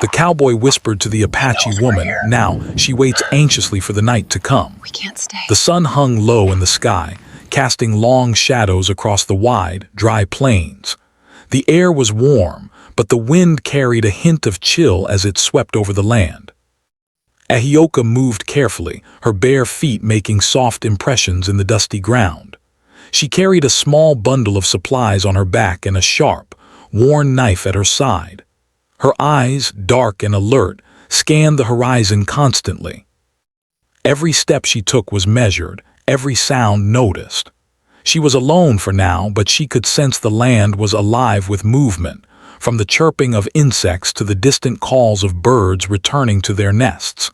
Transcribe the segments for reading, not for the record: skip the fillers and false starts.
The cowboy whispered to the Apache woman. Now she waits anxiously for the night to come. We can't stay. The sun hung low in the sky, casting long shadows across the wide, dry plains. The air was warm, but the wind carried a hint of chill as it swept over the land. Ahioka moved carefully, her bare feet making soft impressions in the dusty ground. She carried a small bundle of supplies on her back and a sharp, worn knife at her side. Her eyes, dark and alert, scanned the horizon constantly. Every step she took was measured, every sound noticed. She was alone for now, but she could sense the land was alive with movement, from the chirping of insects to the distant calls of birds returning to their nests.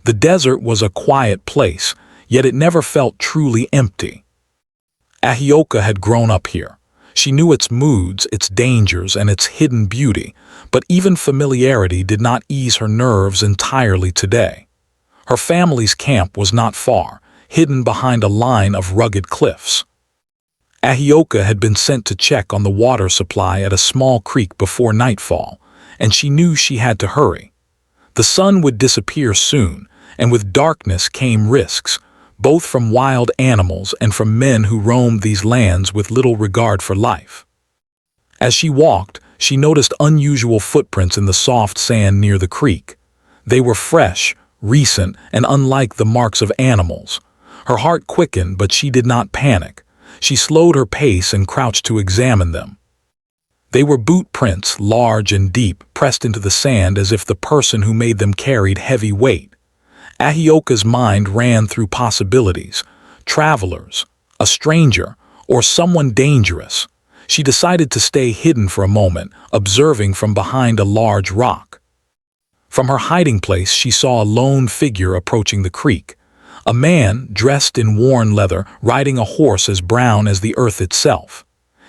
The desert was a quiet place, yet it never felt truly empty. Ahioka had grown up here. She knew its moods, its dangers, and its hidden beauty, but even familiarity did not ease her nerves entirely today. Her family's camp was not far, hidden behind a line of rugged cliffs. Ahioka had been sent to check on the water supply at a small creek before nightfall, and she knew she had to hurry. The sun would disappear soon, and with darkness came risks, both from wild animals and from men who roamed these lands with little regard for life. As she walked, she noticed unusual footprints in the soft sand near the creek. They were fresh, recent, and unlike the marks of animals. Her heart quickened, but she did not panic. She slowed her pace and crouched to examine them. They were boot prints, large and deep, pressed into the sand as if the person who made them carried heavy weight. Ahioka's mind ran through possibilities: travelers, a stranger, or someone dangerous. She decided to stay hidden for a moment, observing from behind a large rock. From her hiding place, she saw a lone figure approaching the creek. A man, dressed in worn leather, riding a horse as brown as the earth itself.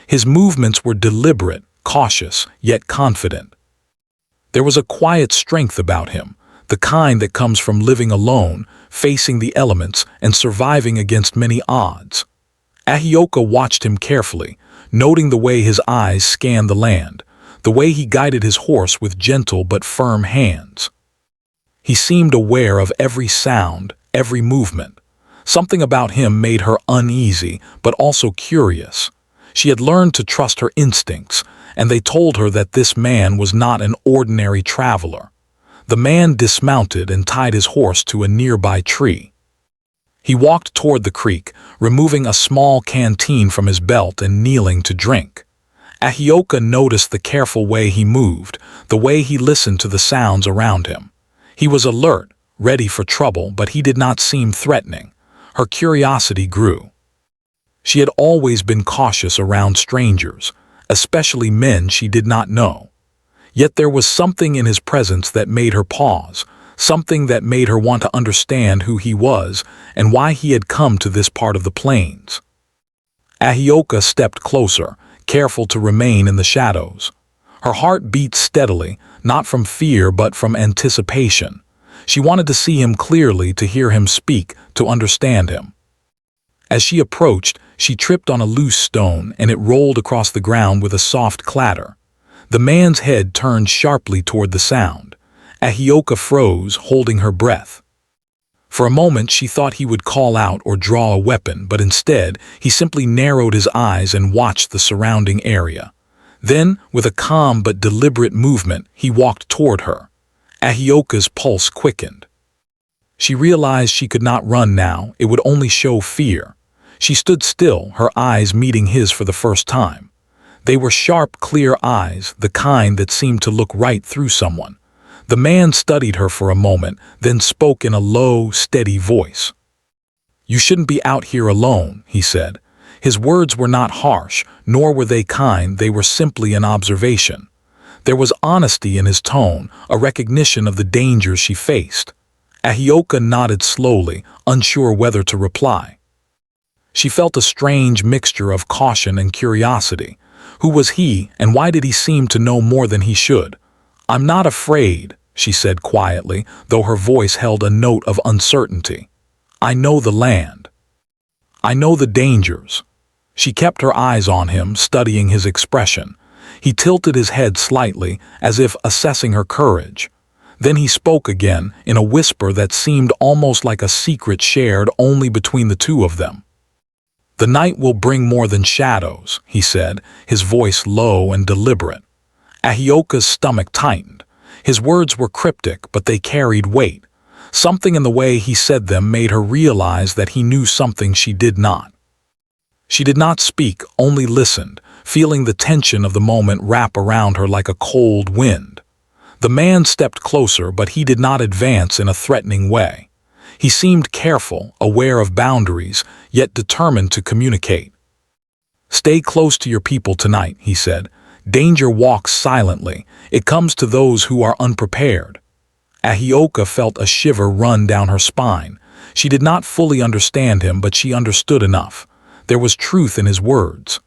His movements were deliberate, cautious, yet confident. There was a quiet strength about him, the kind that comes from living alone, facing the elements, and surviving against many odds. Ahioka watched him carefully, noting the way his eyes scanned the land, the way he guided his horse with gentle but firm hands. He seemed aware of every sound, every movement. Something about him made her uneasy, but also curious. She had learned to trust her instincts, and they told her that this man was not an ordinary traveler. The man dismounted and tied his horse to a nearby tree. He walked toward the creek, removing a small canteen from his belt and kneeling to drink. Ahioka noticed the careful way he moved, the way he listened to the sounds around him. He was alert, ready for trouble, but he did not seem threatening. Her curiosity grew. She had always been cautious around strangers, especially men she did not know. Yet there was something in his presence that made her pause, something that made her want to understand who he was and why he had come to this part of the plains. Ahioka stepped closer, careful to remain in the shadows. Her heart beat steadily, not from fear but from anticipation. She wanted to see him clearly, to hear him speak, to understand him. As she approached, she tripped on a loose stone and it rolled across the ground with a soft clatter. The man's head turned sharply toward the sound. Ahioka froze, holding her breath. For a moment she thought he would call out or draw a weapon, but instead he simply narrowed his eyes and watched the surrounding area. Then, with a calm but deliberate movement, he walked toward her. Ahioka's pulse quickened. She realized she could not run now, it would only show fear. She stood still, her eyes meeting his for the first time. They were sharp, clear eyes, the kind that seemed to look right through someone. The man studied her for a moment, then spoke in a low, steady voice. "You shouldn't be out here alone," he said. His words were not harsh, nor were they kind, they were simply an observation. There was honesty in his tone, a recognition of the dangers she faced. Ahioka nodded slowly, unsure whether to reply. She felt a strange mixture of caution and curiosity. Who was he, and why did he seem to know more than he should? "I'm not afraid," she said quietly, though her voice held a note of uncertainty. "I know the land. I know the dangers." She kept her eyes on him, studying his expression. He tilted his head slightly, as if assessing her courage. Then he spoke again, in a whisper that seemed almost like a secret shared only between the two of them. "The night will bring more than shadows," he said, his voice low and deliberate. Ahioka's stomach tightened. His words were cryptic, but they carried weight. Something in the way he said them made her realize that he knew something she did not. She did not speak, only listened, feeling the tension of the moment wrap around her like a cold wind. The man stepped closer, but he did not advance in a threatening way. He seemed careful, aware of boundaries, yet determined to communicate. "Stay close to your people tonight," he said. "Danger walks silently. It comes to those who are unprepared." Ahioka felt a shiver run down her spine. She did not fully understand him, but she understood enough. There was truth in his words.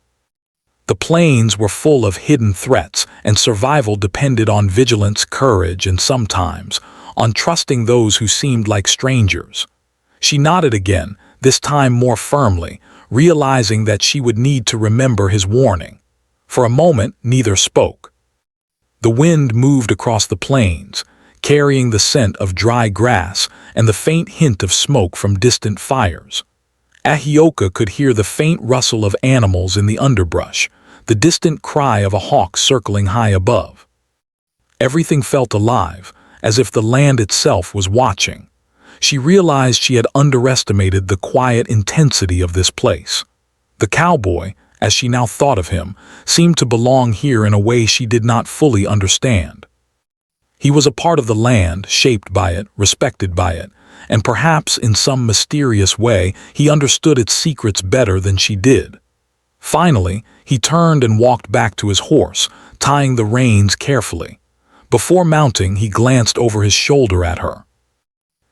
The plains were full of hidden threats, and survival depended on vigilance, courage, and sometimes on trusting those who seemed like strangers. She nodded again, this time more firmly, realizing that she would need to remember his warning. For a moment, neither spoke. The wind moved across the plains, carrying the scent of dry grass and the faint hint of smoke from distant fires. Ahioka could hear the faint rustle of animals in the underbrush, the distant cry of a hawk circling high above. Everything felt alive, as if the land itself was watching. She realized she had underestimated the quiet intensity of this place. The cowboy, as she now thought of him, seemed to belong here in a way she did not fully understand. He was a part of the land, shaped by it, respected by it, and perhaps in some mysterious way he understood its secrets better than she did. Finally, he turned and walked back to his horse, tying the reins carefully. Before mounting, he glanced over his shoulder at her.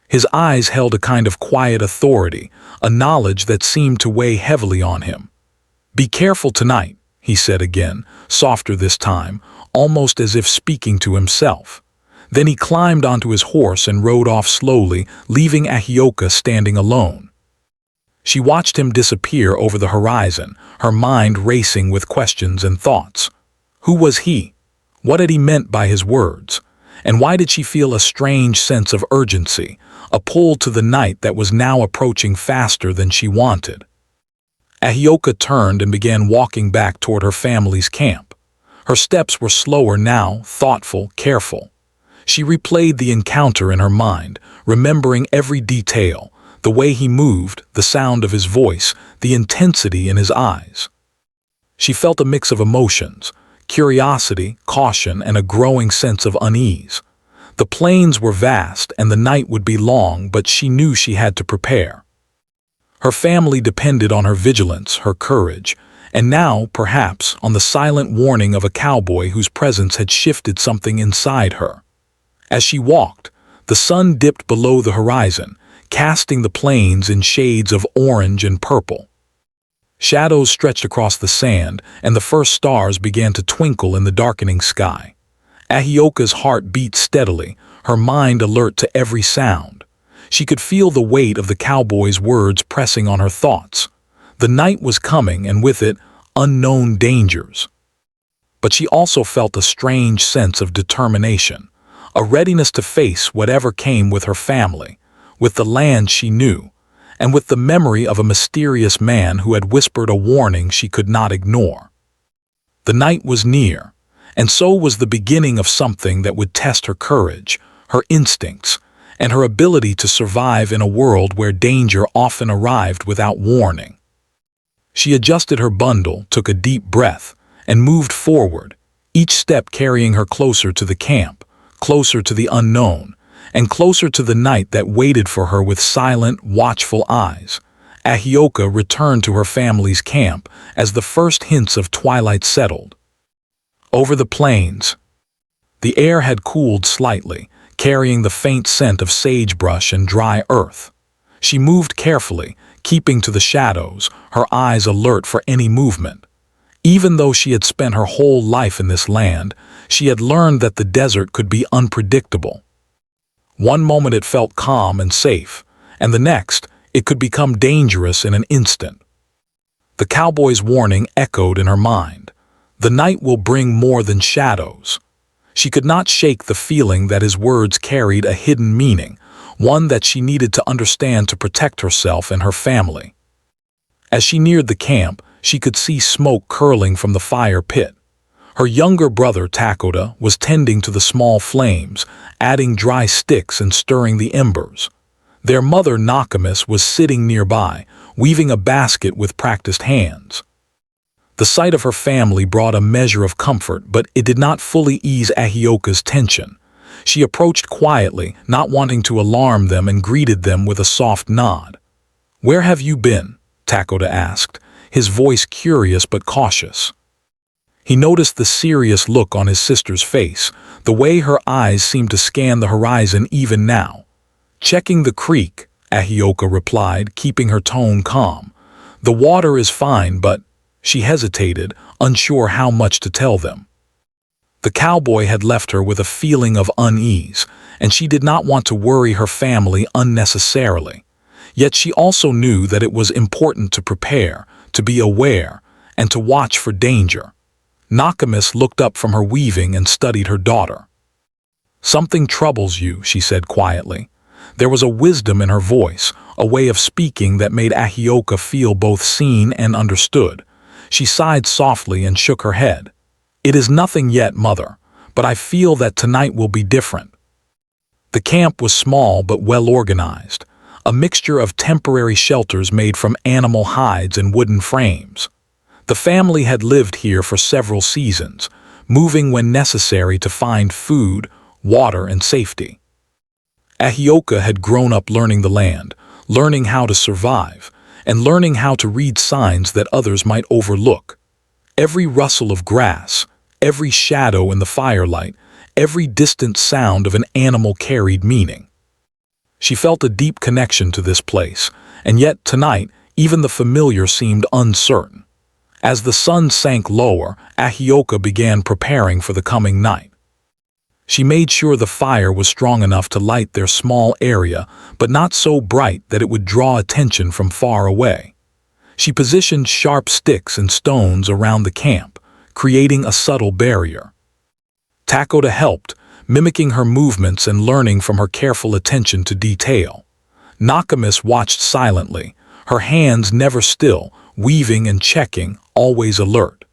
His eyes held a kind of quiet authority, a knowledge that seemed to weigh heavily on him. "Be careful tonight," he said again, softer this time, almost as if speaking to himself. Then he climbed onto his horse and rode off slowly, leaving Ahioka standing alone. She watched him disappear over the horizon, her mind racing with questions and thoughts. Who was he? What had he meant by his words? And why did she feel a strange sense of urgency, a pull to the night that was now approaching faster than she wanted? Ahioka turned and began walking back toward her family's camp. Her steps were slower now, thoughtful, careful. She replayed the encounter in her mind, remembering every detail, the way he moved, the sound of his voice, the intensity in his eyes. She felt a mix of emotions, curiosity, caution, and a growing sense of unease. The plains were vast and the night would be long, but she knew she had to prepare. Her family depended on her vigilance, her courage, and now, perhaps, on the silent warning of a cowboy whose presence had shifted something inside her. As she walked, the sun dipped below the horizon, casting the plains in shades of orange and purple. Shadows stretched across the sand, and the first stars began to twinkle in the darkening sky. Ahioka's heart beat steadily, her mind alert to every sound. She could feel the weight of the cowboy's words pressing on her thoughts. The night was coming, and with it, unknown dangers. But she also felt a strange sense of determination, a readiness to face whatever came with her family, with the land she knew, and with the memory of a mysterious man who had whispered a warning she could not ignore. The night was near, and so was the beginning of something that would test her courage, her instincts, and her ability to survive in a world where danger often arrived without warning. She adjusted her bundle, took a deep breath, and moved forward, each step carrying her closer to the camp, closer to the unknown, and closer to the night that waited for her with silent, watchful eyes. Ahioka returned to her family's camp as the first hints of twilight settled. Over the plains, the air had cooled slightly, carrying the faint scent of sagebrush and dry earth. She moved carefully, keeping to the shadows, her eyes alert for any movement. Even though she had spent her whole life in this land, she had learned that the desert could be unpredictable. One moment it felt calm and safe, and the next, it could become dangerous in an instant. The cowboy's warning echoed in her mind. The night will bring more than shadows. She could not shake the feeling that his words carried a hidden meaning, one that she needed to understand to protect herself and her family. As she neared the camp, she could see smoke curling from the fire pit. Her younger brother, Takoda, was tending to the small flames, adding dry sticks and stirring the embers. Their mother, Nakamis, was sitting nearby, weaving a basket with practiced hands. The sight of her family brought a measure of comfort, but it did not fully ease Ahioka's tension. She approached quietly, not wanting to alarm them, and greeted them with a soft nod. "Where have you been?" Takoda asked, his voice curious but cautious. He noticed the serious look on his sister's face, the way her eyes seemed to scan the horizon even now. "Checking the creek," Ahioka replied, keeping her tone calm. "The water is fine, but—" She hesitated, unsure how much to tell them. The cowboy had left her with a feeling of unease, and she did not want to worry her family unnecessarily. Yet she also knew that it was important to prepare, to be aware, and to watch for danger. Nakamis looked up from her weaving and studied her daughter. "Something troubles you," she said quietly. There was a wisdom in her voice, a way of speaking that made Ahioka feel both seen and understood. She sighed softly and shook her head. "It is nothing yet, mother, but I feel that tonight will be different." The camp was small but well organized, a mixture of temporary shelters made from animal hides and wooden frames. The family had lived here for several seasons, moving when necessary to find food, water, and safety. Ahioka had grown up learning the land, learning how to survive, and learning how to read signs that others might overlook. Every rustle of grass, every shadow in the firelight, every distant sound of an animal carried meaning. She felt a deep connection to this place, and yet tonight even the familiar seemed uncertain. As the sun sank lower, Ahioka began preparing for the coming night. She made sure the fire was strong enough to light their small area, but not so bright that it would draw attention from far away. She positioned sharp sticks and stones around the camp, creating a subtle barrier. Takoda helped, mimicking her movements and learning from her careful attention to detail. Nakamis watched silently, her hands never still, weaving and checking, always alert.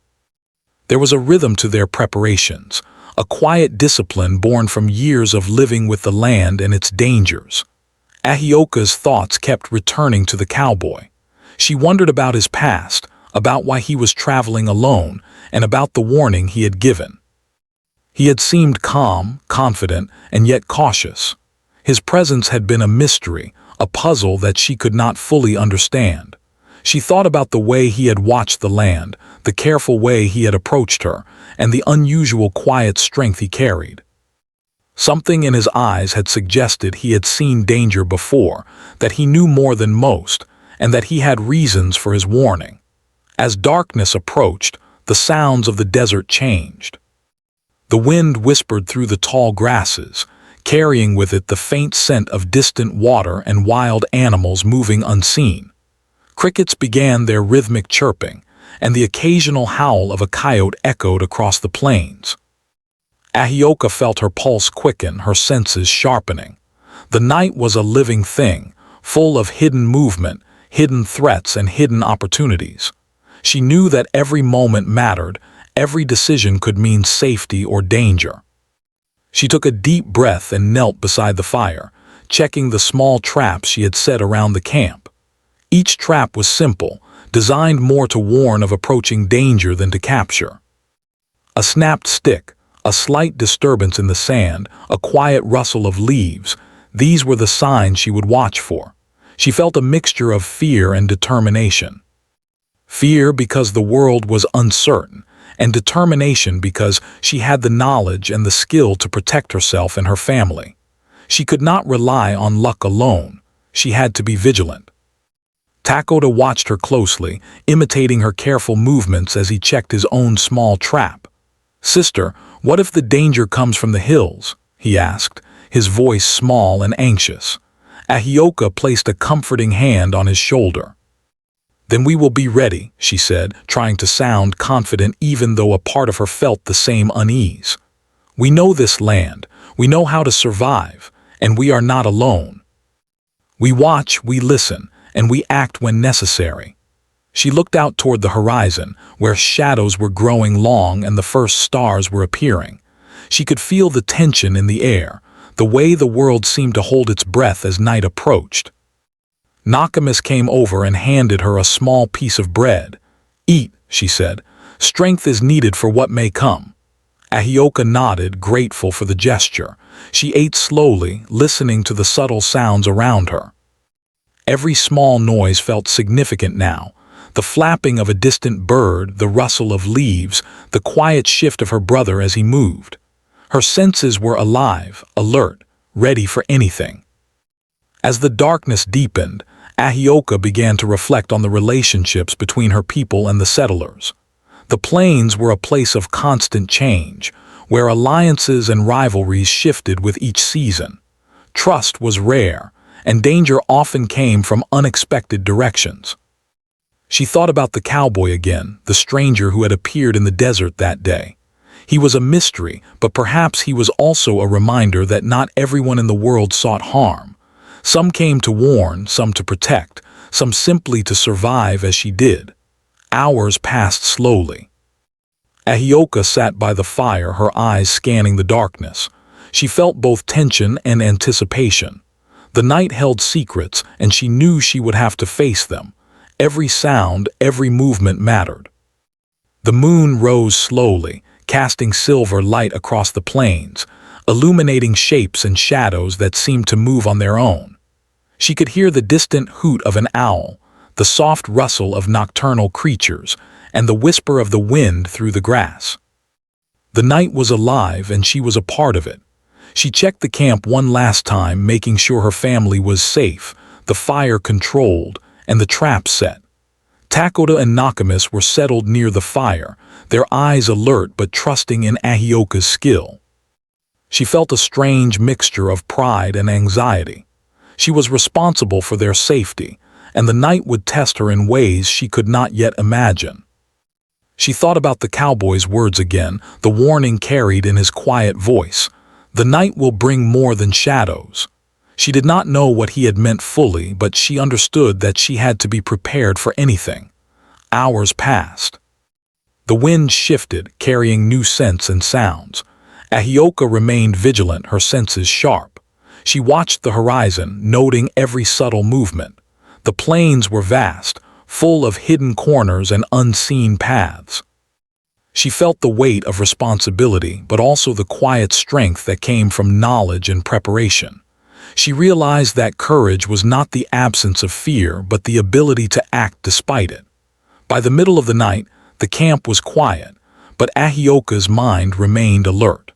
There was a rhythm to their preparations, a quiet discipline born from years of living with the land and its dangers. Ahioka's thoughts kept returning to the cowboy. She wondered about his past, about why he was traveling alone, and about the warning he had given. He had seemed calm, confident, and yet cautious. His presence had been a mystery, a puzzle that she could not fully understand. She thought about the way he had watched the land, the careful way he had approached her, and the unusual quiet strength he carried. Something in his eyes had suggested he had seen danger before, that he knew more than most, and that he had reasons for his warning. As darkness approached, the sounds of the desert changed. The wind whispered through the tall grasses, carrying with it the faint scent of distant water and wild animals moving unseen. Crickets began their rhythmic chirping, and the occasional howl of a coyote echoed across the plains. Ahioka felt her pulse quicken, her senses sharpening. The night was a living thing, full of hidden movement, hidden threats, and hidden opportunities. She knew that every moment mattered, every decision could mean safety or danger. She took a deep breath and knelt beside the fire, checking the small traps she had set around the camp. Each trap was simple, designed more to warn of approaching danger than to capture. A snapped stick, a slight disturbance in the sand, a quiet rustle of leaves, these were the signs she would watch for. She felt a mixture of fear and determination. Fear because the world was uncertain, and determination because she had the knowledge and the skill to protect herself and her family. She could not rely on luck alone. She had to be vigilant. Takoda watched her closely, imitating her careful movements as he checked his own small trap. "Sister, what if the danger comes from the hills?" he asked, his voice small and anxious. Ahioka placed a comforting hand on his shoulder. "Then we will be ready," she said, trying to sound confident even though a part of her felt the same unease. We know this land, we know how to survive, and we are not alone. We watch, we listen, and we act when necessary." She looked out toward the horizon, where shadows were growing long and the first stars were appearing. She could feel the tension in the air, the way the world seemed to hold its breath as night approached. Nakamis came over and handed her a small piece of bread. "Eat," she said. "Strength is needed for what may come." Ahioka nodded, grateful for the gesture. She ate slowly, listening to the subtle sounds around her. Every small noise felt significant now. The flapping of a distant bird, the rustle of leaves, the quiet shift of her brother as he moved. Her senses were alive, alert, ready for anything. As the darkness deepened, Ahioka began to reflect on the relationships between her people and the settlers. The plains were a place of constant change, where alliances and rivalries shifted with each season. Trust was rare, and danger often came from unexpected directions. She thought about the cowboy again, the stranger who had appeared in the desert that day. He was a mystery, but perhaps he was also a reminder that not everyone in the world sought harm. Some came to warn, some to protect, some simply to survive as she did. Hours passed slowly. Ahioka sat by the fire, her eyes scanning the darkness. She felt both tension and anticipation. The night held secrets, and she knew she would have to face them. Every sound, every movement mattered. The moon rose slowly, casting silver light across the plains, illuminating shapes and shadows that seemed to move on their own. She could hear the distant hoot of an owl, the soft rustle of nocturnal creatures, and the whisper of the wind through the grass. The night was alive, and she was a part of it. She checked the camp one last time, making sure her family was safe, the fire controlled, and the trap set. Takoda and Nakamis were settled near the fire, their eyes alert but trusting in Ahioka's skill. She felt a strange mixture of pride and anxiety. She was responsible for their safety, and the night would test her in ways she could not yet imagine. She thought about the cowboy's words again, the warning carried in his quiet voice. "The night will bring more than shadows." She did not know what he had meant fully, but she understood that she had to be prepared for anything. Hours passed. The wind shifted, carrying new scents and sounds. Ahioka remained vigilant, her senses sharp. She watched the horizon, noting every subtle movement. The plains were vast, full of hidden corners and unseen paths. She felt the weight of responsibility, but also the quiet strength that came from knowledge and preparation. She realized that courage was not the absence of fear, but the ability to act despite it. By the middle of the night, the camp was quiet, but Ahioka's mind remained alert.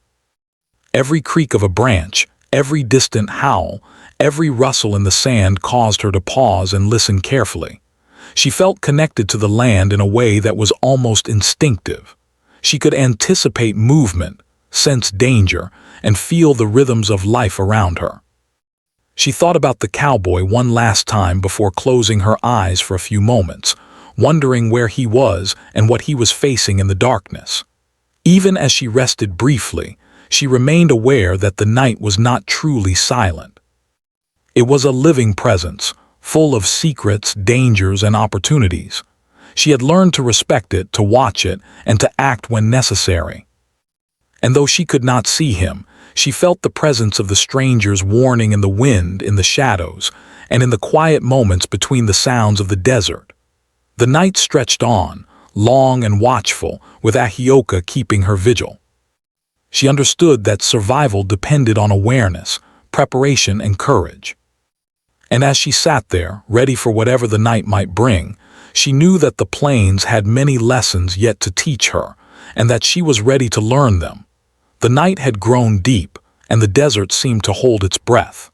Every creak of a branch, every distant howl, every rustle in the sand caused her to pause and listen carefully. She felt connected to the land in a way that was almost instinctive. She could anticipate movement, sense danger, and feel the rhythms of life around her. She thought about the cowboy one last time before closing her eyes for a few moments, wondering where he was and what he was facing in the darkness. Even as she rested briefly, she remained aware that the night was not truly silent. It was a living presence, full of secrets, dangers, and opportunities. She had learned to respect it, to watch it, and to act when necessary. And though she could not see him, she felt the presence of the stranger's warning in the wind, in the shadows, and in the quiet moments between the sounds of the desert. The night stretched on, long and watchful, with Ahioka keeping her vigil. She understood that survival depended on awareness, preparation, and courage. And as she sat there, ready for whatever the night might bring, she knew that the plains had many lessons yet to teach her, and that she was ready to learn them. The night had grown deep, and the desert seemed to hold its breath.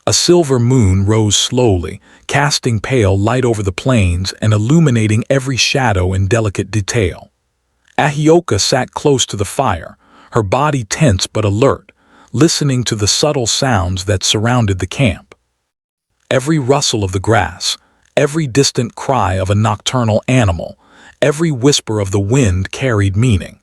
A silver moon rose slowly, casting pale light over the plains and illuminating every shadow in delicate detail. Ahioka sat close to the fire, her body tense but alert, listening to the subtle sounds that surrounded the camp. Every rustle of the grass, every distant cry of a nocturnal animal, every whisper of the wind carried meaning.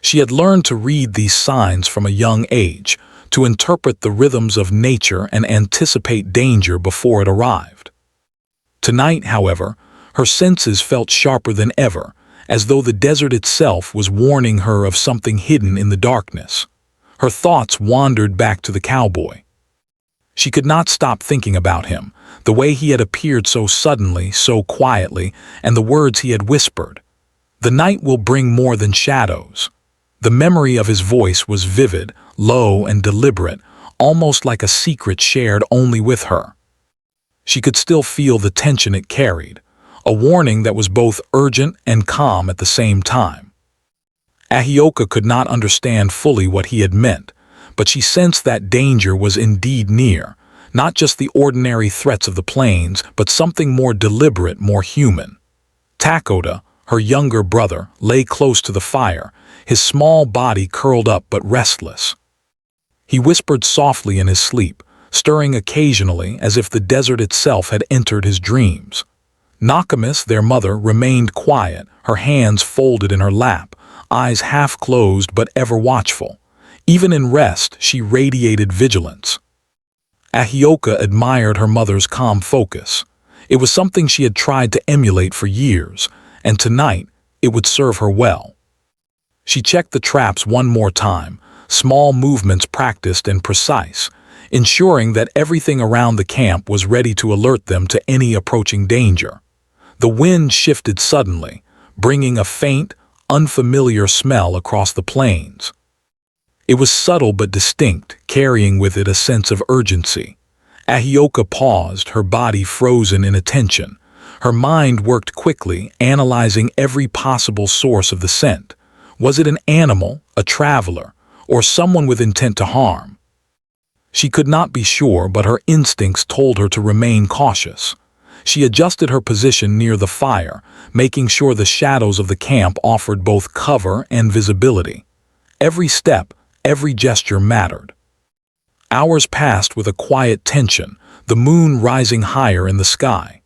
She had learned to read these signs from a young age, to interpret the rhythms of nature and anticipate danger before it arrived. Tonight, however, her senses felt sharper than ever, as though the desert itself was warning her of something hidden in the darkness. Her thoughts wandered back to the cowboy. She could not stop thinking about him, the way he had appeared so suddenly, so quietly, and the words he had whispered. "The night will bring more than shadows." The memory of his voice was vivid, low and deliberate, almost like a secret shared only with her. She could still feel the tension it carried, a warning that was both urgent and calm at the same time. Ahioka could not understand fully what he had meant, but she sensed that danger was indeed near, not just the ordinary threats of the plains, but something more deliberate, more human. Takoda, her younger brother, lay close to the fire, his small body curled up but restless. He whispered softly in his sleep, stirring occasionally as if the desert itself had entered his dreams. Nakamis, their mother, remained quiet, her hands folded in her lap, eyes half closed but ever watchful. Even in rest, she radiated vigilance. Ahioka admired her mother's calm focus. It was something she had tried to emulate for years, and tonight it would serve her well. She checked the traps one more time, small movements practiced and precise, ensuring that everything around the camp was ready to alert them to any approaching danger. The wind shifted suddenly, bringing a faint, unfamiliar smell across the plains. It was subtle but distinct, carrying with it a sense of urgency. Ahioka paused, her body frozen in attention. Her mind worked quickly, analyzing every possible source of the scent. Was it an animal, a traveler, or someone with intent to harm? She could not be sure, but her instincts told her to remain cautious. She adjusted her position near the fire, making sure the shadows of the camp offered both cover and visibility. Every step, every gesture mattered. Hours passed with a quiet tension, the moon rising higher in the sky.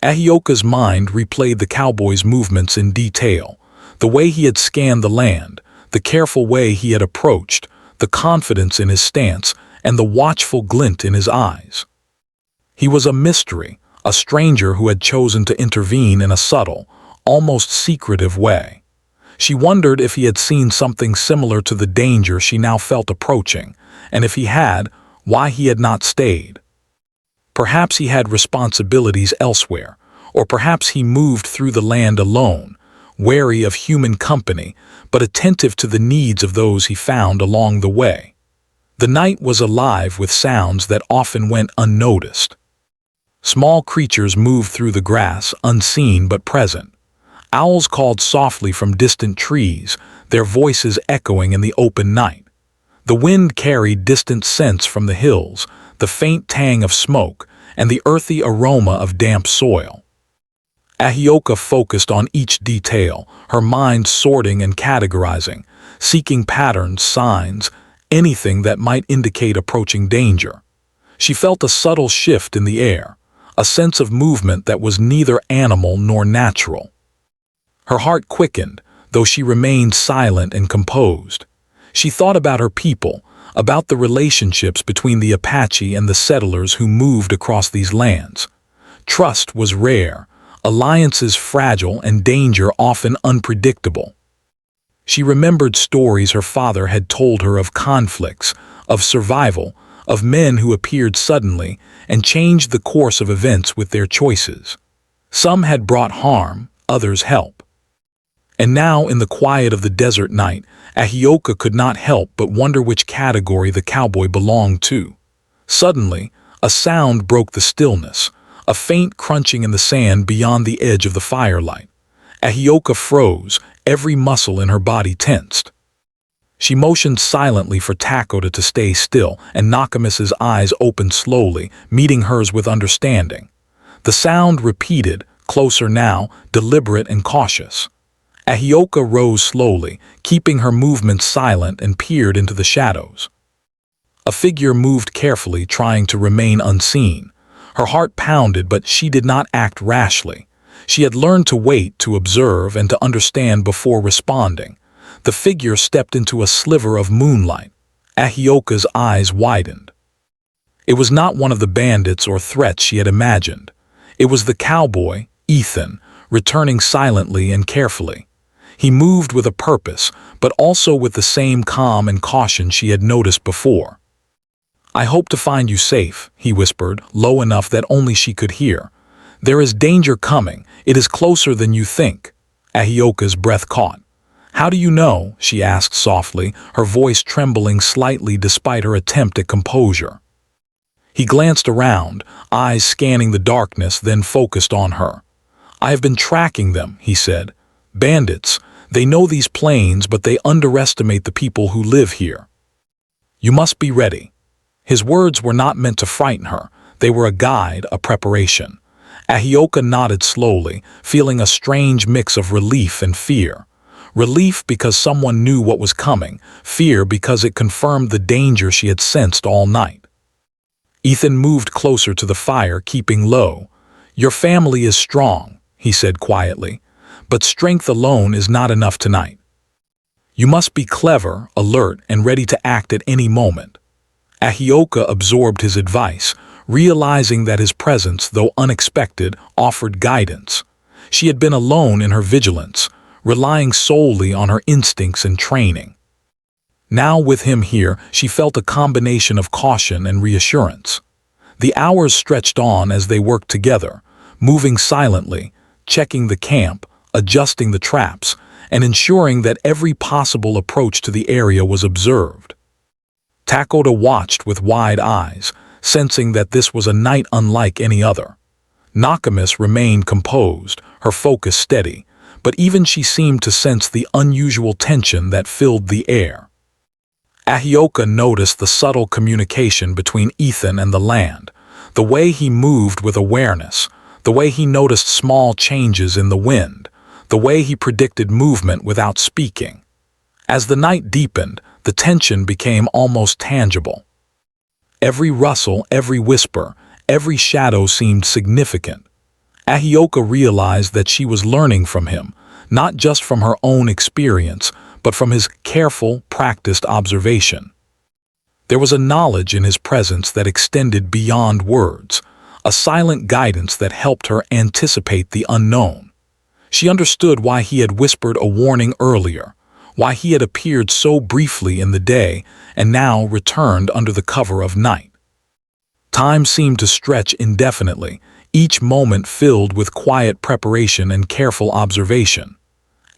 Ahioka's mind replayed the cowboy's movements in detail, the way he had scanned the land, the careful way he had approached, the confidence in his stance, and the watchful glint in his eyes. He was a mystery, a stranger who had chosen to intervene in a subtle, almost secretive way. She wondered if he had seen something similar to the danger she now felt approaching, and if he had, why he had not stayed. Perhaps he had responsibilities elsewhere, or perhaps he moved through the land alone, wary of human company, but attentive to the needs of those he found along the way. The night was alive with sounds that often went unnoticed. Small creatures moved through the grass, unseen but present. Owls called softly from distant trees, their voices echoing in the open night. The wind carried distant scents from the hills, the faint tang of smoke, and the earthy aroma of damp soil. Ahioka focused on each detail, her mind sorting and categorizing, seeking patterns, signs, anything that might indicate approaching danger. She felt a subtle shift in the air, a sense of movement that was neither animal nor natural. Her heart quickened, though she remained silent and composed. She thought about her people, about the relationships between the Apache and the settlers who moved across these lands. Trust was rare, alliances fragile, and danger often unpredictable. She remembered stories her father had told her of conflicts, of survival, of men who appeared suddenly and changed the course of events with their choices. Some had brought harm, others help. And now, in the quiet of the desert night, Ahioka could not help but wonder which category the cowboy belonged to. Suddenly, a sound broke the stillness, a faint crunching in the sand beyond the edge of the firelight. Ahioka froze, every muscle in her body tensed. She motioned silently for Takoda to stay still, and Nakamis's eyes opened slowly, meeting hers with understanding. The sound repeated, closer now, deliberate and cautious. Ahioka rose slowly, keeping her movements silent, and peered into the shadows. A figure moved carefully, trying to remain unseen. Her heart pounded, but she did not act rashly. She had learned to wait, to observe, and to understand before responding. The figure stepped into a sliver of moonlight. Ahioka's eyes widened. It was not one of the bandits or threats she had imagined. It was the cowboy, Ethan, returning silently and carefully. He moved with a purpose, but also with the same calm and caution she had noticed before. "I hope to find you safe," he whispered, low enough that only she could hear. "There is danger coming. It is closer than you think." Ahioka's breath caught. "How do you know?" she asked softly, her voice trembling slightly despite her attempt at composure. He glanced around, eyes scanning the darkness, then focused on her. "I have been tracking them," he said. "Bandits. They know these plains, but they underestimate the people who live here. You must be ready." His words were not meant to frighten her. They were a guide, a preparation. Ahioka nodded slowly, feeling a strange mix of relief and fear. Relief because someone knew what was coming, fear because it confirmed the danger she had sensed all night. Ethan moved closer to the fire, keeping low. "Your family is strong," he said quietly, "but strength alone is not enough tonight. You must be clever, alert, and ready to act at any moment." Ahioka absorbed his advice, realizing that his presence, though unexpected, offered guidance. She had been alone in her vigilance, relying solely on her instincts and training. Now with him here, she felt a combination of caution and reassurance. The hours stretched on as they worked together, moving silently, checking the camp, adjusting the traps, and ensuring that every possible approach to the area was observed. Takoda watched with wide eyes, sensing that this was a night unlike any other. Nakamis remained composed, her focus steady, but even she seemed to sense the unusual tension that filled the air. Ahioka noticed the subtle communication between Ethan and the land, the way he moved with awareness, the way he noticed small changes in the wind, the way he predicted movement without speaking. As the night deepened, the tension became almost tangible. Every rustle, every whisper, every shadow seemed significant. Ahioka realized that she was learning from him, not just from her own experience, but from his careful, practiced observation. There was a knowledge in his presence that extended beyond words, a silent guidance that helped her anticipate the unknown. She understood why he had whispered a warning earlier, why he had appeared so briefly in the day and now returned under the cover of night. Time seemed to stretch indefinitely, each moment filled with quiet preparation and careful observation.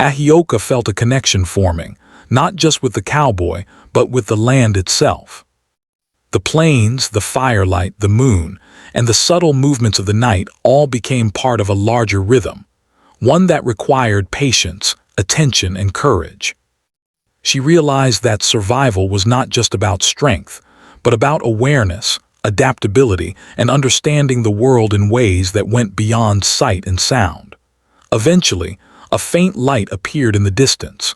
Ahioka felt a connection forming, not just with the cowboy, but with the land itself. The plains, the firelight, the moon, and the subtle movements of the night all became part of a larger rhythm, one that required patience, attention, and courage. She realized that survival was not just about strength, but about awareness, adaptability, and understanding the world in ways that went beyond sight and sound. Eventually, a faint light appeared in the distance.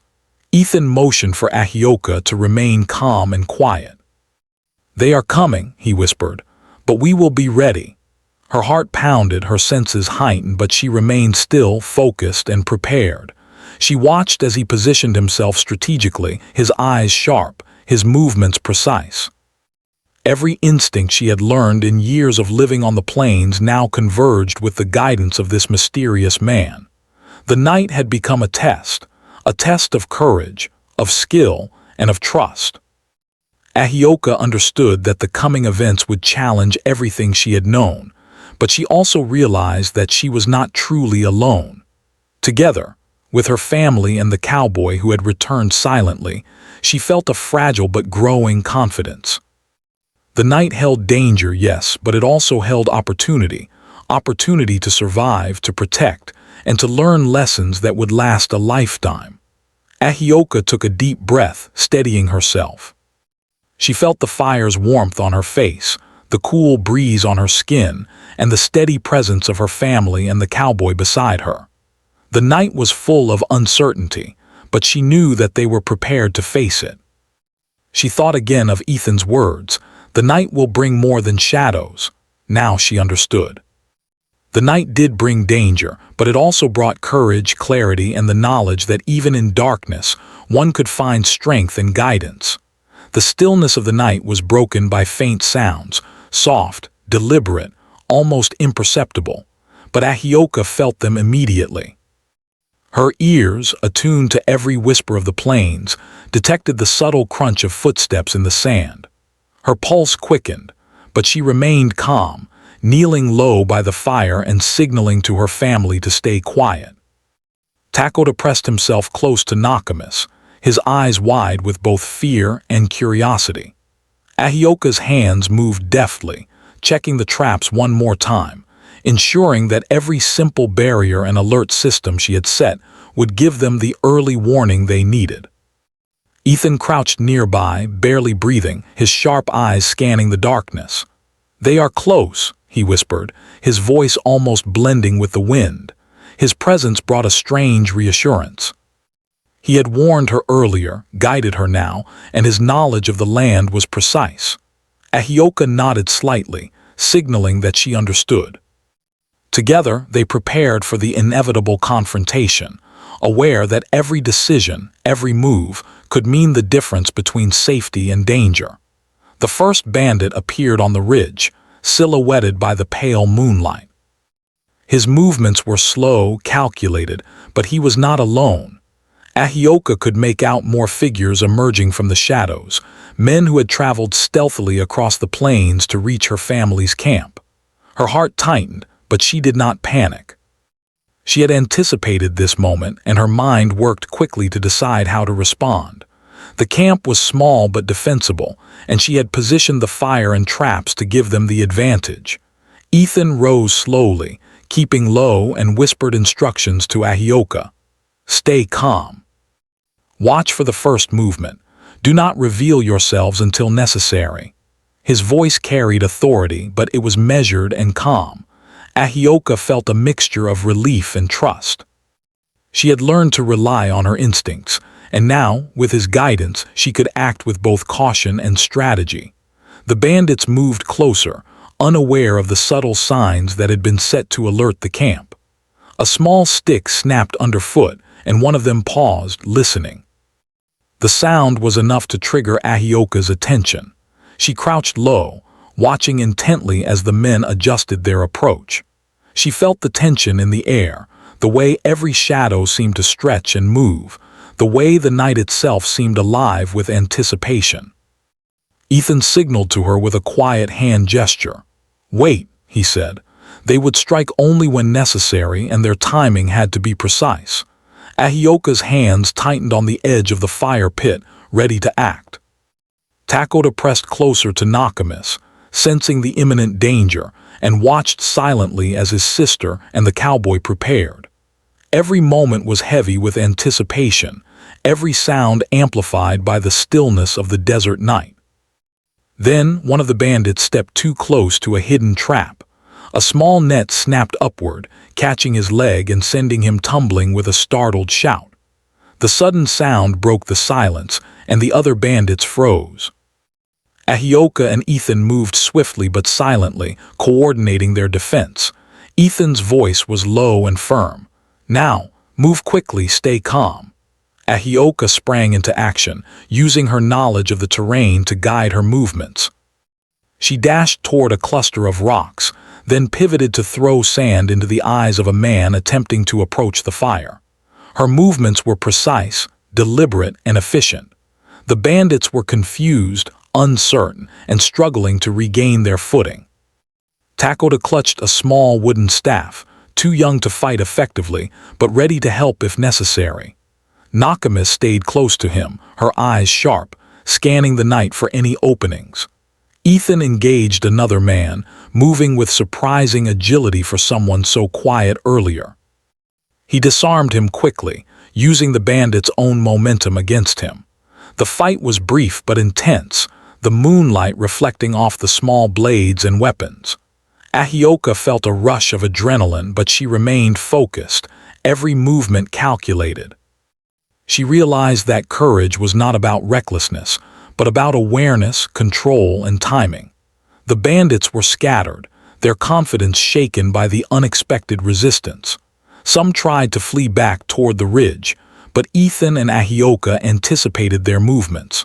Ethan motioned for Ahioka to remain calm and quiet. "They are coming," he whispered, "but we will be ready." Her heart pounded, her senses heightened, but she remained still, focused, and prepared. She watched as he positioned himself strategically, his eyes sharp, his movements precise. Every instinct she had learned in years of living on the plains now converged with the guidance of this mysterious man. The night had become a test of courage, of skill, and of trust. Ahioka understood that the coming events would challenge everything she had known, but she also realized that she was not truly alone. Together, with her family and the cowboy who had returned silently, she felt a fragile but growing confidence. The night held danger, yes, but it also held opportunity to survive, to protect, and to learn lessons that would last a lifetime. Ahioka took a deep breath, steadying herself. She felt the fire's warmth on her face, the cool breeze on her skin, and the steady presence of her family and the cowboy beside her. The night was full of uncertainty, but she knew that they were prepared to face it. She thought again of Ethan's words, "The night will bring more than shadows." Now she understood. The night did bring danger, but it also brought courage, clarity, and the knowledge that even in darkness, one could find strength and guidance. The stillness of the night was broken by faint sounds, soft, deliberate, almost imperceptible, but Ahioka felt them immediately. Her ears, attuned to every whisper of the plains, detected the subtle crunch of footsteps in the sand. Her pulse quickened, but she remained calm, kneeling low by the fire and signaling to her family to stay quiet. Takoda pressed himself close to Nakamis, his eyes wide with both fear and curiosity. Ahioka's hands moved deftly, checking the traps one more time, ensuring that every simple barrier and alert system she had set would give them the early warning they needed. Ethan crouched nearby, barely breathing, his sharp eyes scanning the darkness. "They are close," he whispered, his voice almost blending with the wind. His presence brought a strange reassurance. He had warned her earlier, guided her now, and his knowledge of the land was precise. Ahioka nodded slightly, signaling that she understood. Together, they prepared for the inevitable confrontation, aware that every decision, every move, could mean the difference between safety and danger. The first bandit appeared on the ridge, silhouetted by the pale moonlight. His movements were slow, calculated, but he was not alone. Ahioka could make out more figures emerging from the shadows, men who had traveled stealthily across the plains to reach her family's camp. Her heart tightened, but she did not panic. She had anticipated this moment, and her mind worked quickly to decide how to respond. The camp was small but defensible, and she had positioned the fire and traps to give them the advantage. Ethan rose slowly, keeping low, and whispered instructions to Ahioka. "Stay calm. Watch for the first movement. Do not reveal yourselves until necessary." His voice carried authority, but it was measured and calm. Ahioka felt a mixture of relief and trust. She had learned to rely on her instincts, and now, with his guidance, she could act with both caution and strategy. The bandits moved closer, unaware of the subtle signs that had been set to alert the camp. A small stick snapped underfoot, and one of them paused, listening. The sound was enough to trigger Ahioka's attention. She crouched low, watching intently as the men adjusted their approach. She felt the tension in the air, the way every shadow seemed to stretch and move, the way the night itself seemed alive with anticipation. Ethan signaled to her with a quiet hand gesture. "Wait," he said. They would strike only when necessary, and their timing had to be precise. Ahioka's hands tightened on the edge of the fire pit, ready to act. Takoda pressed closer to Nakamis, sensing the imminent danger, and watched silently as his sister and the cowboy prepared. Every moment was heavy with anticipation, every sound amplified by the stillness of the desert night. Then one of the bandits stepped too close to a hidden trap. A small net snapped upward, catching his leg and sending him tumbling with a startled shout. The sudden sound broke the silence, and the other bandits froze. Ahioka and Ethan moved swiftly but silently, coordinating their defense. Ethan's voice was low and firm. "Now, move quickly, stay calm." Ahioka sprang into action, using her knowledge of the terrain to guide her movements. She dashed toward a cluster of rocks, then pivoted to throw sand into the eyes of a man attempting to approach the fire. Her movements were precise, deliberate, and efficient. The bandits were confused, uncertain, and struggling to regain their footing. Takoda clutched a small wooden staff, too young to fight effectively, but ready to help if necessary. Nakamis stayed close to him, her eyes sharp, scanning the night for any openings. Ethan engaged another man, moving with surprising agility for someone so quiet earlier. He disarmed him quickly, using the bandit's own momentum against him. The fight was brief but intense, the moonlight reflecting off the small blades and weapons. Ahioka felt a rush of adrenaline, but she remained focused, every movement calculated. She realized that courage was not about recklessness, but about awareness, control, and timing. The bandits were scattered, their confidence shaken by the unexpected resistance. Some tried to flee back toward the ridge, but Ethan and Ahioka anticipated their movements.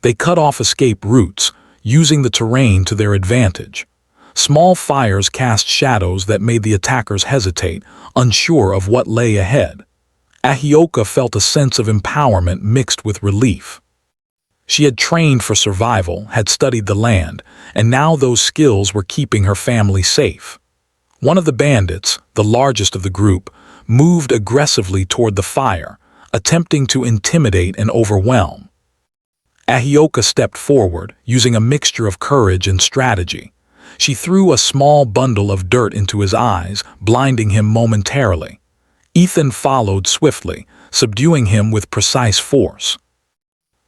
They cut off escape routes, using the terrain to their advantage. Small fires cast shadows that made the attackers hesitate, unsure of what lay ahead. Ahioka felt a sense of empowerment mixed with relief. She had trained for survival, had studied the land, and now those skills were keeping her family safe. One of the bandits, the largest of the group, moved aggressively toward the fire, attempting to intimidate and overwhelm. Ahioka stepped forward, using a mixture of courage and strategy. She threw a small bundle of dirt into his eyes, blinding him momentarily. Ethan followed swiftly, subduing him with precise force.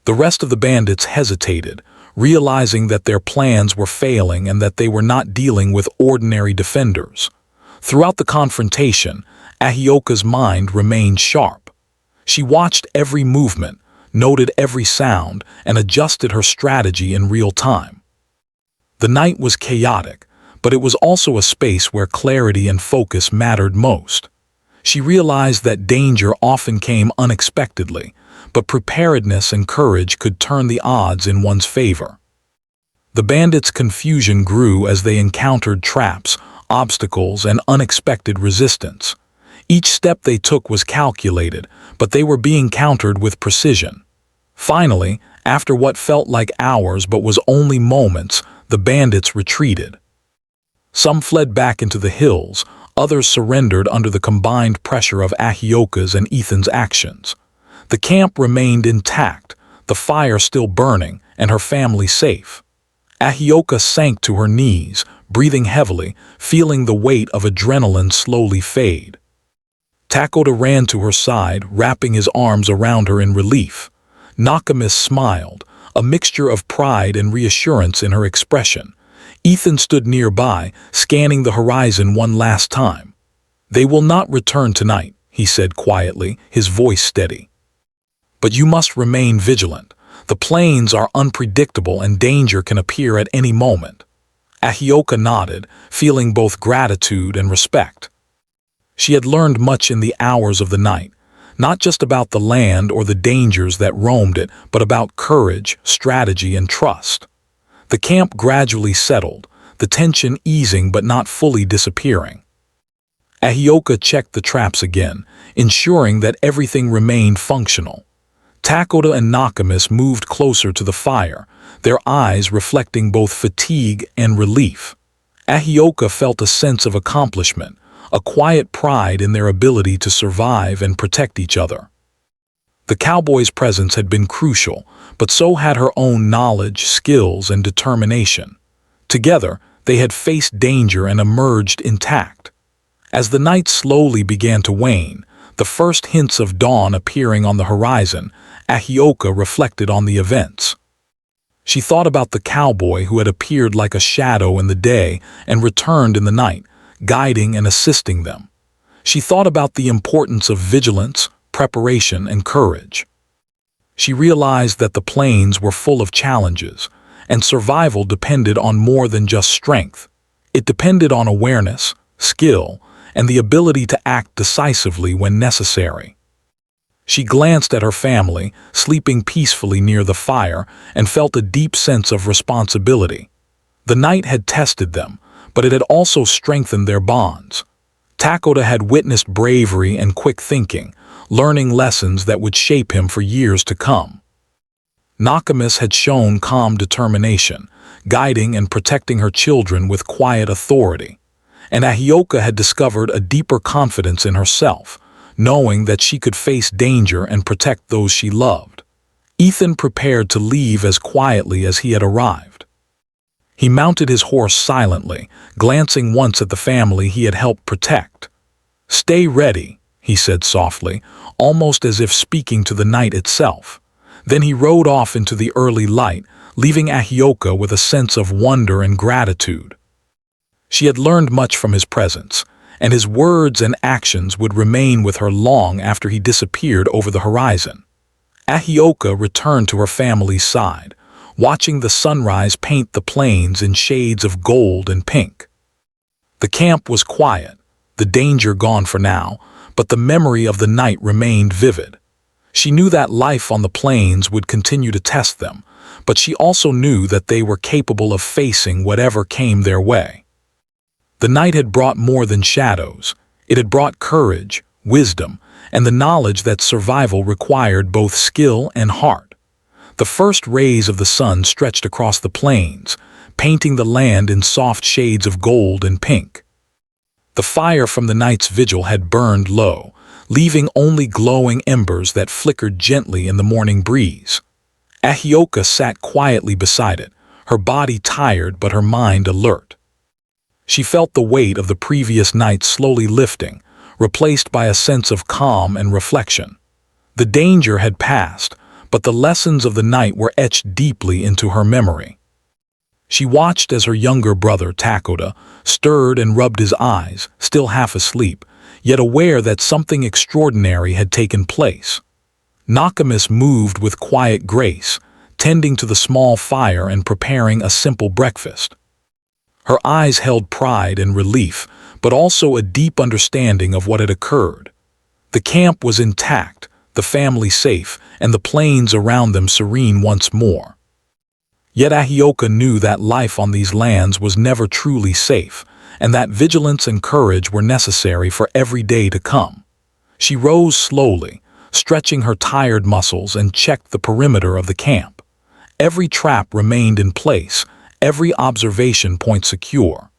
The rest of the bandits hesitated, realizing that their plans were failing and that they were not dealing with ordinary defenders. Throughout the confrontation, Ahioka's mind remained sharp. She watched every movement, noted every sound, and adjusted her strategy in real time. The night was chaotic, but it was also a space where clarity and focus mattered most. She realized that danger often came unexpectedly, but preparedness and courage could turn the odds in one's favor. The bandits' confusion grew as they encountered traps, obstacles, and unexpected resistance. Each step they took was calculated, but they were being countered with precision. Finally, after what felt like hours but was only moments, the bandits retreated. Some fled back into the hills, others surrendered under the combined pressure of Ahioka's and Ethan's actions. The camp remained intact, the fire still burning, and her family safe. Ahioka sank to her knees, breathing heavily, feeling the weight of adrenaline slowly fade. Takoda ran to her side, wrapping his arms around her in relief. Nakamis smiled, a mixture of pride and reassurance in her expression. Ethan stood nearby, scanning the horizon one last time. "They will not return tonight," he said quietly, his voice steady. "But you must remain vigilant. The plains are unpredictable and danger can appear at any moment." Ahioka nodded, feeling both gratitude and respect. She had learned much in the hours of the night, not just about the land or the dangers that roamed it, but about courage, strategy, and trust. The camp gradually settled, the tension easing but not fully disappearing. Ahioka checked the traps again, ensuring that everything remained functional. Takoda and Nakamis moved closer to the fire, their eyes reflecting both fatigue and relief. Ahioka felt a sense of accomplishment, a quiet pride in their ability to survive and protect each other. The cowboys' presence had been crucial, but so had her own knowledge, skills, and determination. Together, they had faced danger and emerged intact. As the night slowly began to wane, the first hints of dawn appearing on the horizon, Ahioka reflected on the events. She thought about the cowboy who had appeared like a shadow in the day and returned in the night, guiding and assisting them. She thought about the importance of vigilance, preparation, and courage. She realized that the plains were full of challenges, and survival depended on more than just strength. It depended on awareness, skill, and the ability to act decisively when necessary. She glanced at her family, sleeping peacefully near the fire, and felt a deep sense of responsibility. The night had tested them, but it had also strengthened their bonds. Takoda had witnessed bravery and quick thinking, learning lessons that would shape him for years to come. Nakamis had shown calm determination, guiding and protecting her children with quiet authority. And Ahioka had discovered a deeper confidence in herself, knowing that she could face danger and protect those she loved. Ethan prepared to leave as quietly as he had arrived. He mounted his horse silently, glancing once at the family he had helped protect. "Stay ready," he said softly, almost as if speaking to the night itself. Then he rode off into the early light, leaving Ahioka with a sense of wonder and gratitude. She had learned much from his presence, and his words and actions would remain with her long after he disappeared over the horizon. Ahioka returned to her family's side, watching the sunrise paint the plains in shades of gold and pink. The camp was quiet, the danger gone for now, but the memory of the night remained vivid. She knew that life on the plains would continue to test them, but she also knew that they were capable of facing whatever came their way. The night had brought more than shadows. It had brought courage, wisdom, and the knowledge that survival required both skill and heart. The first rays of the sun stretched across the plains, painting the land in soft shades of gold and pink. The fire from the night's vigil had burned low, leaving only glowing embers that flickered gently in the morning breeze. Ahioka sat quietly beside it, her body tired but her mind alert. She felt the weight of the previous night slowly lifting, replaced by a sense of calm and reflection. The danger had passed, but the lessons of the night were etched deeply into her memory. She watched as her younger brother, Takoda, stirred and rubbed his eyes, still half asleep, yet aware that something extraordinary had taken place. Nakamis moved with quiet grace, tending to the small fire and preparing a simple breakfast. Her eyes held pride and relief, but also a deep understanding of what had occurred. The camp was intact, the family safe, and the plains around them serene once more. Yet Ahioka knew that life on these lands was never truly safe, and that vigilance and courage were necessary for every day to come. She rose slowly, stretching her tired muscles, and checked the perimeter of the camp. Every trap remained in place, every observation point secure.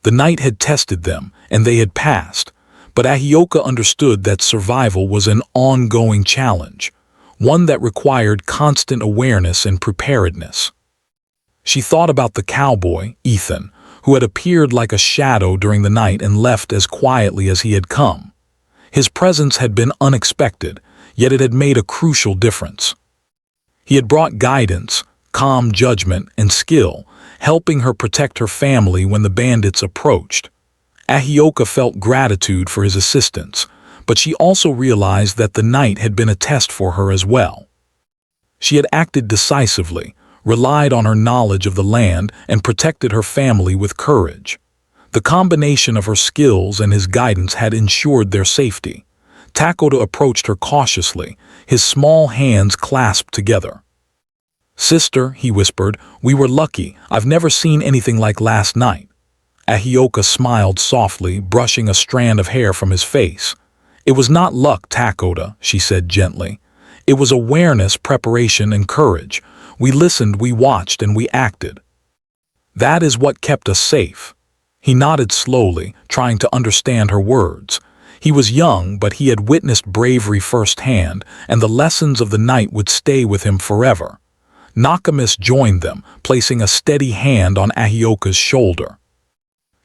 The night had tested them, and they had passed, but Ahioka understood that survival was an ongoing challenge, one that required constant awareness and preparedness. She thought about the cowboy, Ethan, who had appeared like a shadow during the night and left as quietly as he had come. His presence had been unexpected, yet it had made a crucial difference. He had brought guidance, calm judgment, and skill, helping her protect her family when the bandits approached. Ahioka felt gratitude for his assistance, but she also realized that the night had been a test for her as well. She had acted decisively, relied on her knowledge of the land, and protected her family with courage. The combination of her skills and his guidance had ensured their safety. Takoda approached her cautiously, his small hands clasped together. "Sister," he whispered, "we were lucky. I've never seen anything like last night." Ahioka smiled softly, brushing a strand of hair from his face. "It was not luck, Takoda," she said gently. "It was awareness, preparation, and courage. We listened, we watched, and we acted. That is what kept us safe." He nodded slowly, trying to understand her words. He was young, but he had witnessed bravery firsthand, and the lessons of the night would stay with him forever. Nakamis joined them, placing a steady hand on Ahioka's shoulder.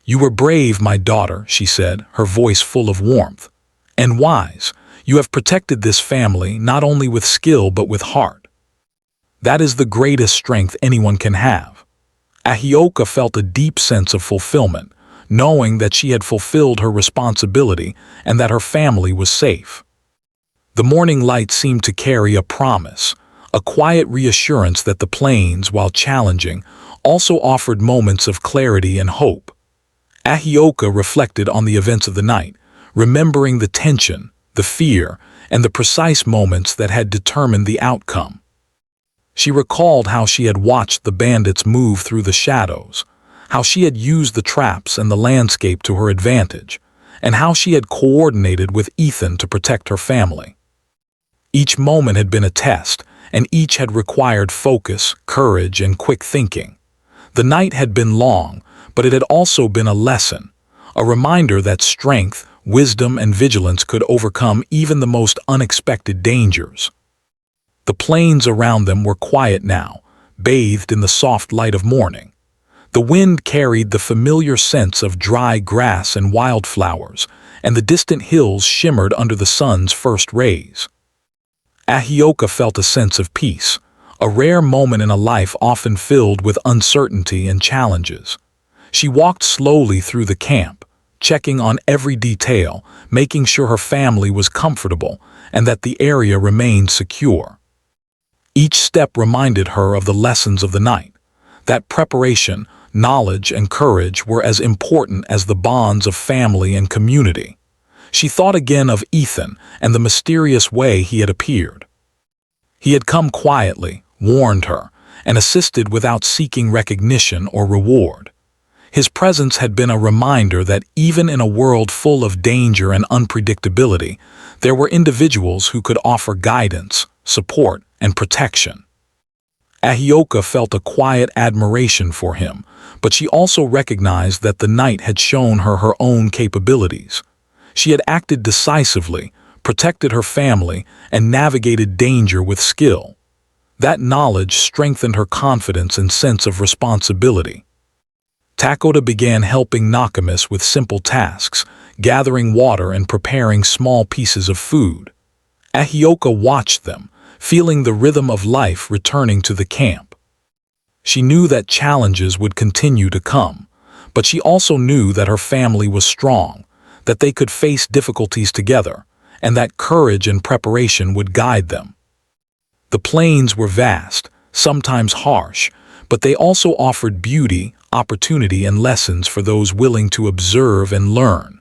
"You were brave, my daughter," she said, her voice full of warmth. "And wise. You have protected this family not only with skill but with heart. That is the greatest strength anyone can have." Ahioka felt a deep sense of fulfillment, knowing that she had fulfilled her responsibility and that her family was safe. The morning light seemed to carry a promise, a quiet reassurance that the plains, while challenging, also offered moments of clarity and hope. Ahioka reflected on the events of the night, remembering the tension, the fear, and the precise moments that had determined the outcome. She recalled how she had watched the bandits move through the shadows, how she had used the traps and the landscape to her advantage, and how she had coordinated with Ethan to protect her family. Each moment had been a test, and each had required focus, courage, and quick thinking. The night had been long, but it had also been a lesson, a reminder that strength, wisdom, and vigilance could overcome even the most unexpected dangers. The plains around them were quiet now, bathed in the soft light of morning. The wind carried the familiar scents of dry grass and wildflowers, and the distant hills shimmered under the sun's first rays. Ahioka felt a sense of peace, a rare moment in a life often filled with uncertainty and challenges. She walked slowly through the camp, checking on every detail, making sure her family was comfortable and that the area remained secure. Each step reminded her of the lessons of the night, that preparation, knowledge, and courage were as important as the bonds of family and community. She thought again of Ethan and the mysterious way he had appeared. He had come quietly, warned her, and assisted without seeking recognition or reward. His presence had been a reminder that even in a world full of danger and unpredictability, there were individuals who could offer guidance, support, and protection. Ahioka felt a quiet admiration for him, but she also recognized that the knight had shown her her own capabilities. She had acted decisively, protected her family, and navigated danger with skill. That knowledge strengthened her confidence and sense of responsibility. Takoda began helping Nakamis with simple tasks, gathering water and preparing small pieces of food. Ahioka watched them, feeling the rhythm of life returning to the camp. She knew that challenges would continue to come, but she also knew that her family was strong, that they could face difficulties together, and that courage and preparation would guide them. The plains were vast, sometimes harsh, but they also offered beauty, opportunity, and lessons for those willing to observe and learn.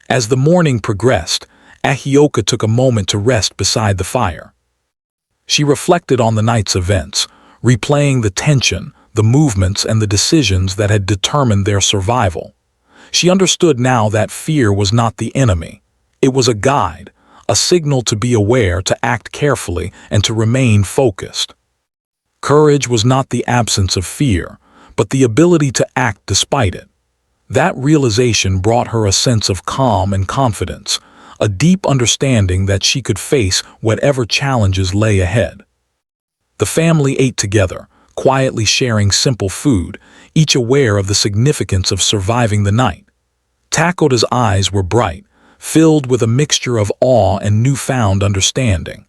As the morning progressed, Ahioka took a moment to rest beside the fire. She reflected on the night's events, replaying the tension, the movements, and the decisions that had determined their survival. She understood now that fear was not the enemy. It was a guide, a signal to be aware, to act carefully, and to remain focused. Courage was not the absence of fear, but the ability to act despite it. That realization brought her a sense of calm and confidence, a deep understanding that she could face whatever challenges lay ahead. The family ate together, quietly sharing simple food, each aware of the significance of surviving the night. Takoda's eyes were bright, filled with a mixture of awe and newfound understanding.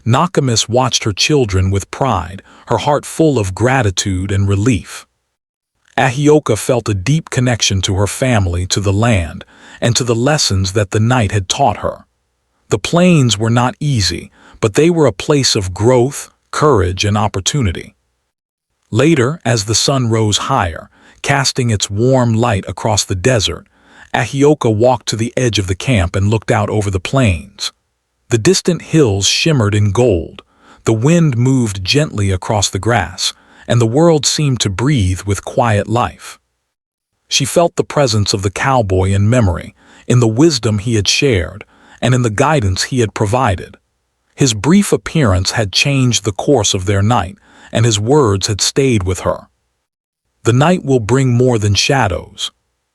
Nakamis watched her children with pride, her heart full of gratitude and relief. Ahioka felt a deep connection to her family, to the land, and to the lessons that the night had taught her. The plains were not easy, but they were a place of growth, courage, and opportunity. Later, as the sun rose higher, casting its warm light across the desert, Ahioka walked to the edge of the camp and looked out over the plains. The distant hills shimmered in gold, the wind moved gently across the grass, and the world seemed to breathe with quiet life. She felt the presence of the cowboy in memory, in the wisdom he had shared, and in the guidance he had provided. His brief appearance had changed the course of their night, and his words had stayed with her. The night will bring more than shadows.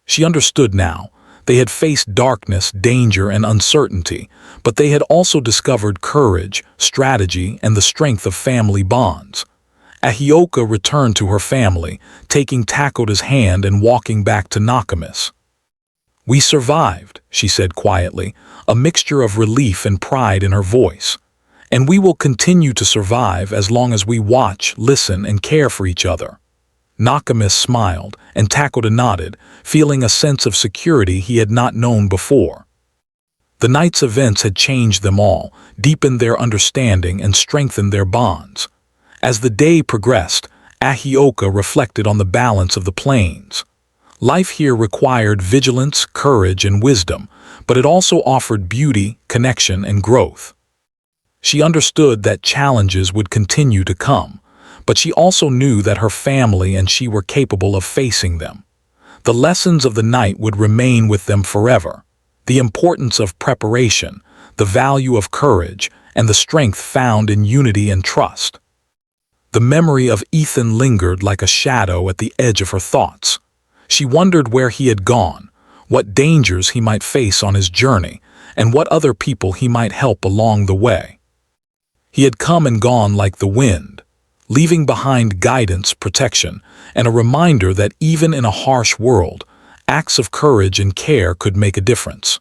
She understood now. They had faced darkness, danger, and uncertainty, but they had also discovered courage, strategy, and the strength of family bonds. Ahioka returned to her family, taking Takoda's hand and walking back to Nakamis. "We survived," she said quietly, a mixture of relief and pride in her voice. "And we will continue to survive as long as we watch, listen, and care for each other." Nakamis smiled, and Takoda nodded, feeling a sense of security he had not known before. The night's events had changed them all, deepened their understanding, and strengthened their bonds. As the day progressed, Ahioka reflected on the balance of the plains. Life here required vigilance, courage, and wisdom, but it also offered beauty, connection, and growth. She understood that challenges would continue to come, but she also knew that her family and she were capable of facing them. The lessons of the night would remain with them forever. The importance of preparation, the value of courage, and the strength found in unity and trust. The memory of Ethan lingered like a shadow at the edge of her thoughts. She wondered where he had gone, what dangers he might face on his journey, and what other people he might help along the way. He had come and gone like the wind, leaving behind guidance, protection, and a reminder that even in a harsh world, acts of courage and care could make a difference.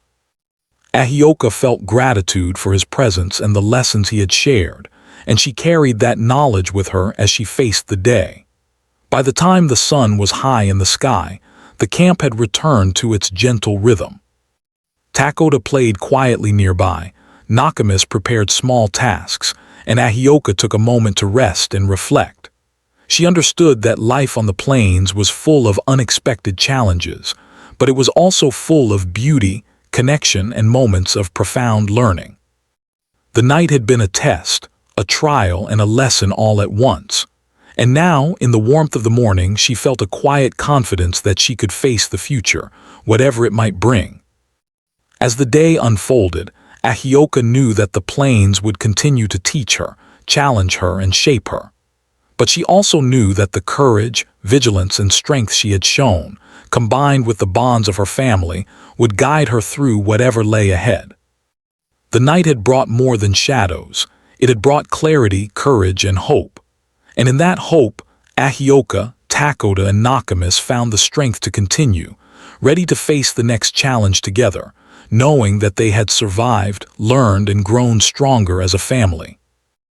Ahioka felt gratitude for his presence and the lessons he had shared, and she carried that knowledge with her as she faced the day. By the time the sun was high in the sky, the camp had returned to its gentle rhythm. Takoda played quietly nearby, Nakamis prepared small tasks, and Ahioka took a moment to rest and reflect. She understood that life on the plains was full of unexpected challenges, but it was also full of beauty, connection, and moments of profound learning. The night had been a test, a trial, and a lesson all at once. And now, in the warmth of the morning, she felt a quiet confidence that she could face the future, whatever it might bring. As the day unfolded, Ahioka knew that the plains would continue to teach her, challenge her, and shape her. But she also knew that the courage, vigilance, and strength she had shown, combined with the bonds of her family, would guide her through whatever lay ahead. The night had brought more than shadows. It had brought clarity, courage, and hope. And in that hope, Ahioka, Takoda, and Nakamis found the strength to continue, ready to face the next challenge together, knowing that they had survived, learned, and grown stronger as a family.